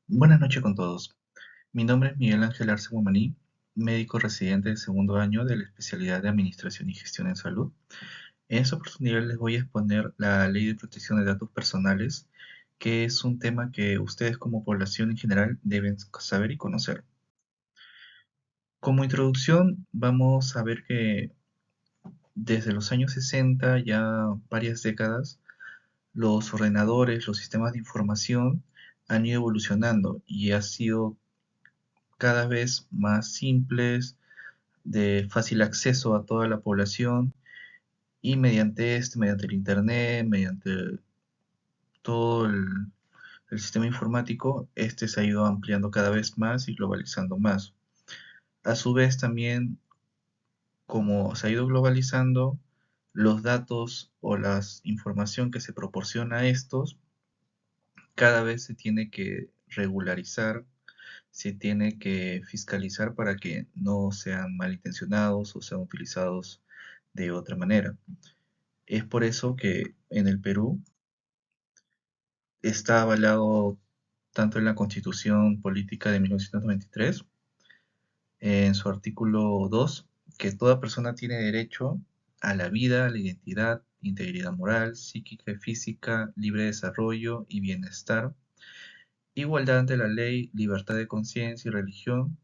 Buenas noches con todos. Mi nombre es Miguel Ángel Arce Guamaní, médico residente de segundo año de la especialidad de Administración y Gestión en Salud. En esta oportunidad les voy a exponer la Ley de Protección de Datos Personales, que es un tema que ustedes como población en general deben saber y conocer. Como introducción, vamos a ver que desde los años 60, ya varias décadas, los ordenadores, los sistemas de información han ido evolucionando y ha sido cada vez más simples, de fácil acceso a toda la población y mediante el internet, mediante todo el sistema informático, este se ha ido ampliando cada vez más y globalizando más. A su vez también, como se ha ido globalizando, los datos o la información que se proporciona a estos cada vez se tiene que regularizar, se tiene que fiscalizar para que no sean malintencionados o sean utilizados de otra manera. Es por eso que en el Perú está avalado tanto en la Constitución Política de 1993, en su artículo 2, que toda persona tiene derecho a la vida, a la identidad, integridad moral, psíquica y física, libre desarrollo y bienestar, igualdad ante la ley, libertad de conciencia y religión,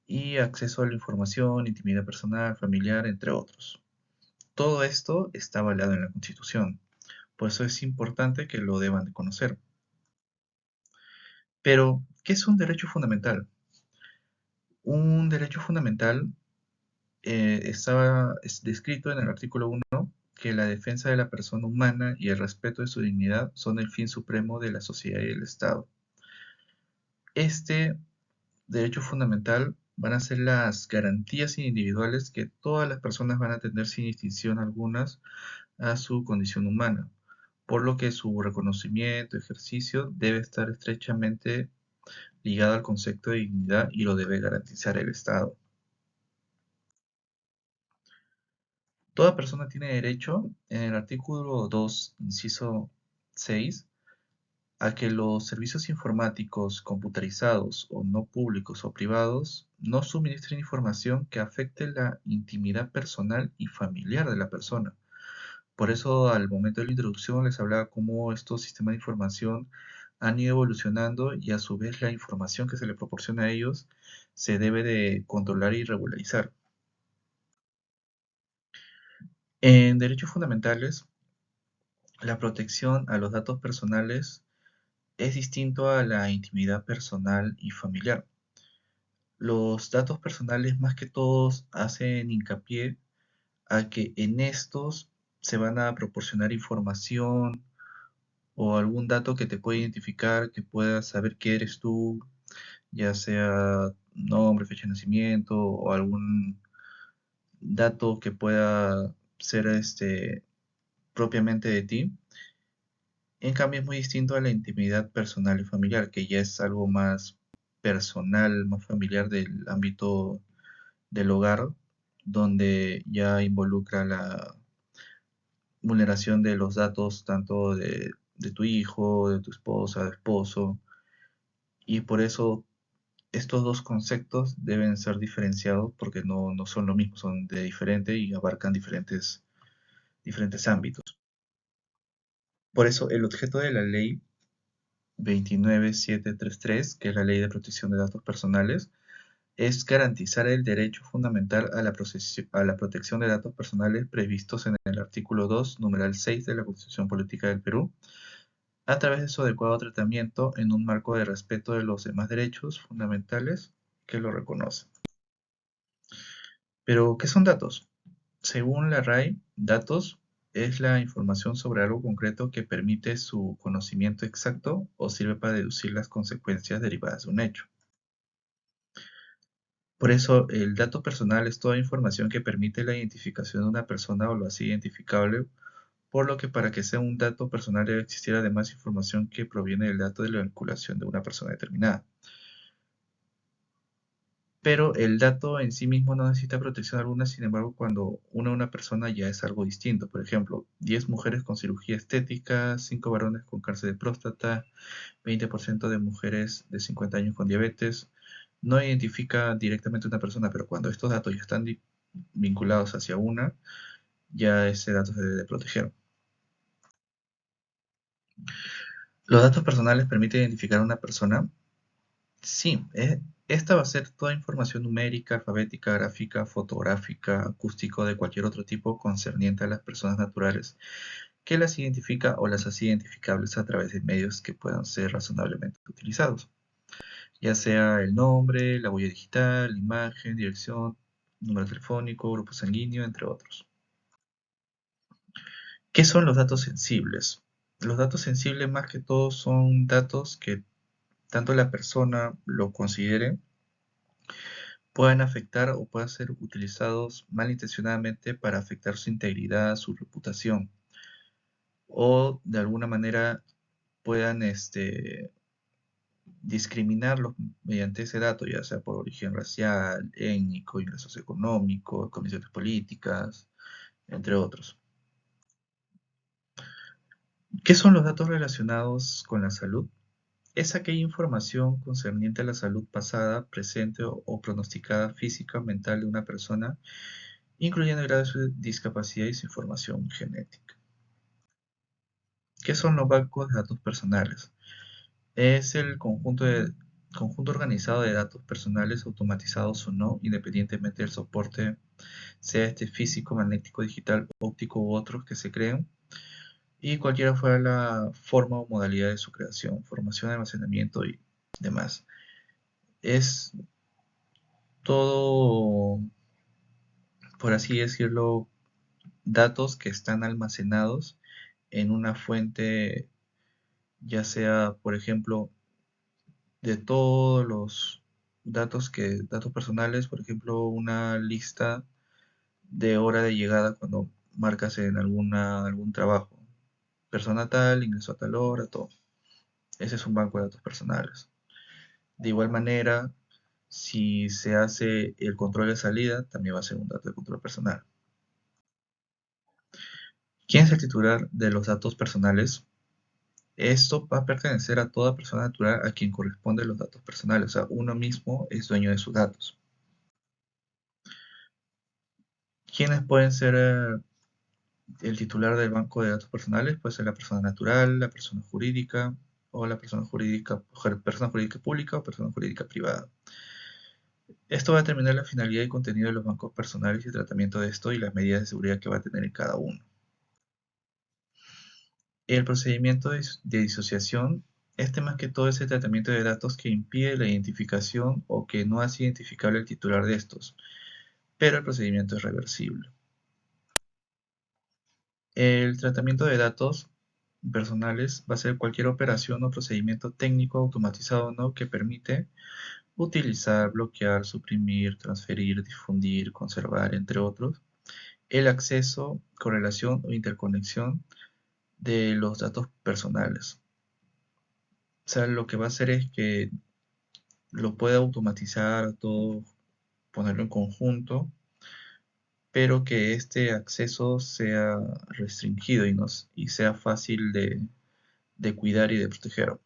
y acceso a la información, intimidad personal, familiar, entre otros. Todo esto está avalado en la Constitución, por eso es importante que lo deban de conocer. Pero, ¿qué es un derecho fundamental? Un derecho fundamental es descrito en el artículo 1 que la defensa de la persona humana y el respeto de su dignidad son el fin supremo de la sociedad y del Estado. Este derecho fundamental van a ser las garantías individuales que todas las personas van a tener sin distinción algunas a su condición humana, por lo que su reconocimiento, ejercicio debe estar estrechamente ligado al concepto de dignidad y lo debe garantizar el Estado. Toda persona tiene derecho, en el artículo 2, inciso 6, a que los servicios informáticos computarizados o no públicos o privados no suministren información que afecte la intimidad personal y familiar de la persona. Por eso, al momento de la introducción, les hablaba cómo estos sistemas de información han ido evolucionando y a su vez la información que se le proporciona a ellos se debe de controlar y regularizar. En derechos fundamentales, la protección a los datos personales es distinto a la intimidad personal y familiar. Los datos personales más que todos hacen hincapié a que en estos se van a proporcionar información o algún dato que te pueda identificar, que puedas saber que eres tú, ya sea nombre, fecha de nacimiento o algún dato que pueda ser propiamente de ti. En cambio, es muy distinto a la intimidad personal y familiar, que ya es algo más personal, más familiar del ámbito del hogar, donde ya involucra la vulneración de los datos tanto de tu hijo, de tu esposa, de esposo, y por eso estos dos conceptos deben ser diferenciados porque no son lo mismo, son de diferente y abarcan diferentes ámbitos. Por eso el objeto de la ley 29733, que es la Ley de Protección de Datos Personales, es garantizar el derecho fundamental a a la protección de datos personales previstos en el artículo 2, numeral 6 de la Constitución Política del Perú, a través de su adecuado tratamiento en un marco de respeto de los demás derechos fundamentales que lo reconocen. Pero, ¿qué son datos? Según la RAI, datos es la información sobre algo concreto que permite su conocimiento exacto o sirve para deducir las consecuencias derivadas de un hecho. Por eso, el dato personal es toda información que permite la identificación de una persona o lo hace identificable, por lo que para que sea un dato personal debe existir además información que proviene del dato de la vinculación de una persona determinada. pero el dato en sí mismo no necesita protección alguna. Sin embargo, cuando una persona ya es algo distinto. Por ejemplo, 10 mujeres con cirugía estética, 5 varones con cáncer de próstata, 20% de mujeres de 50 años con diabetes. No identifica directamente una persona, pero cuando estos datos ya están vinculados hacia una, ya ese dato se debe de proteger. ¿Los datos personales permiten identificar a una persona? Sí, esta va a ser toda información numérica, alfabética, gráfica, fotográfica, acústico, de cualquier otro tipo concerniente a las personas naturales que las identifica o las hace identificables a través de medios que puedan ser razonablemente utilizados, ya sea el nombre, la huella digital, la imagen, dirección, número telefónico, grupo sanguíneo, entre otros. ¿Qué son los datos sensibles? Los datos sensibles más que todo son datos que tanto la persona lo considere puedan afectar o puedan ser utilizados malintencionadamente para afectar su integridad, su reputación, o de alguna manera puedan discriminarlos mediante ese dato, ya sea por origen racial, étnico, ingreso socioeconómico, condiciones políticas, entre otros. ¿Qué son los datos relacionados con la salud? Es aquella información concerniente a la salud pasada, presente o pronosticada física o mental de una persona, incluyendo el grado de su discapacidad y su información genética. ¿Qué son los bancos de datos personales? Es el conjunto organizado de datos personales automatizados o no, independientemente del soporte, sea este físico, magnético, digital, óptico u otros que se creen, y cualquiera fuera la forma o modalidad de su creación, formación, almacenamiento y demás. Es todo, por así decirlo, datos que están almacenados en una fuente, ya sea, por ejemplo, de todos los datos personales, por ejemplo, una lista de hora de llegada cuando marcas en algún trabajo. Persona tal, ingresó a tal hora, todo. Ese es un banco de datos personales. De igual manera, si se hace el control de salida, también va a ser un dato de control personal. ¿Quién es el titular de los datos personales? Esto va a pertenecer a toda persona natural a quien corresponden los datos personales. O sea, uno mismo es dueño de sus datos. ¿Quiénes pueden ser el titular del banco de datos personales? Puede ser la persona natural, la persona jurídica o la persona jurídica pública o persona jurídica privada. Esto va a determinar la finalidad y contenido de los bancos personales y el tratamiento de esto y las medidas de seguridad que va a tener en cada uno. El procedimiento de disociación, este más que todo es el tratamiento de datos que impide la identificación o que no hace identificable el titular de estos, pero el procedimiento es reversible. El tratamiento de datos personales va a ser cualquier operación o procedimiento técnico automatizado o no que permite utilizar, bloquear, suprimir, transferir, difundir, conservar, entre otros, el acceso, correlación o interconexión de los datos personales. O sea, lo que va a hacer es que lo puede automatizar todo, ponerlo en conjunto, pero que este acceso sea restringido y sea fácil de cuidar y de proteger.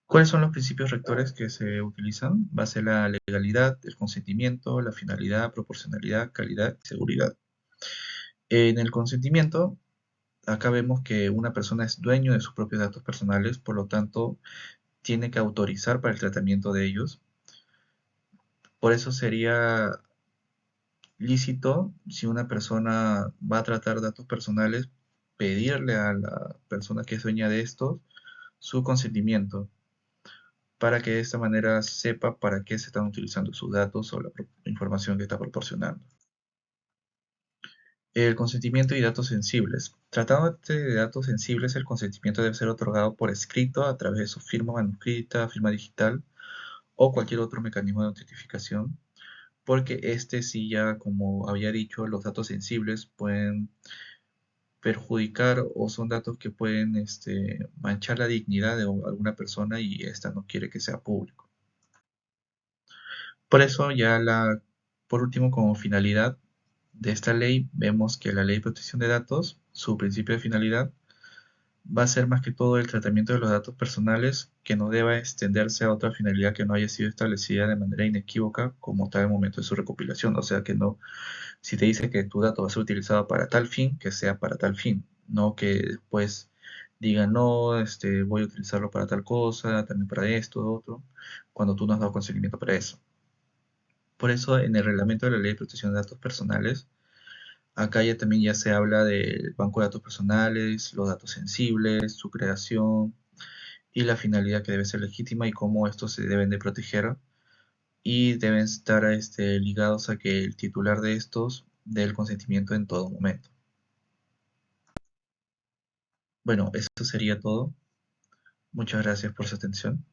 ¿Cuáles son los principios rectores que se utilizan? Va a ser la legalidad, el consentimiento, la finalidad, proporcionalidad, calidad y seguridad. En el consentimiento, acá vemos que una persona es dueño de sus propios datos personales, por lo tanto, tiene que autorizar para el tratamiento de ellos. Por eso sería lícito, si una persona va a tratar datos personales, pedirle a la persona que es dueña de estos su consentimiento, para que de esta manera sepa para qué se están utilizando sus datos o la información que está proporcionando. El consentimiento y datos sensibles. Tratándote de datos sensibles, el consentimiento debe ser otorgado por escrito a través de su firma manuscrita, firma digital o cualquier otro mecanismo de autentificación, porque este sí ya, como había dicho, los datos sensibles pueden perjudicar o son datos que pueden manchar la dignidad de alguna persona y esta no quiere que sea público. Por eso por último, como finalidad de esta ley, vemos que la ley de protección de datos, su principio de finalidad, va a ser más que todo el tratamiento de los datos personales que no deba extenderse a otra finalidad que no haya sido establecida de manera inequívoca como tal el momento de su recopilación. O sea que no, si te dice que tu dato va a ser utilizado para tal fin, que sea para tal fin, no que después digan, no, voy a utilizarlo para tal cosa, también para esto, otro, cuando tú no has dado consentimiento para eso. Por eso, en el reglamento de la Ley de Protección de Datos Personales, acá ya también ya se habla del banco de datos personales, los datos sensibles, su creación y la finalidad que debe ser legítima y cómo estos se deben de proteger y deben estar ligados a que el titular de estos dé el consentimiento en todo momento. Bueno, eso sería todo. Muchas gracias por su atención.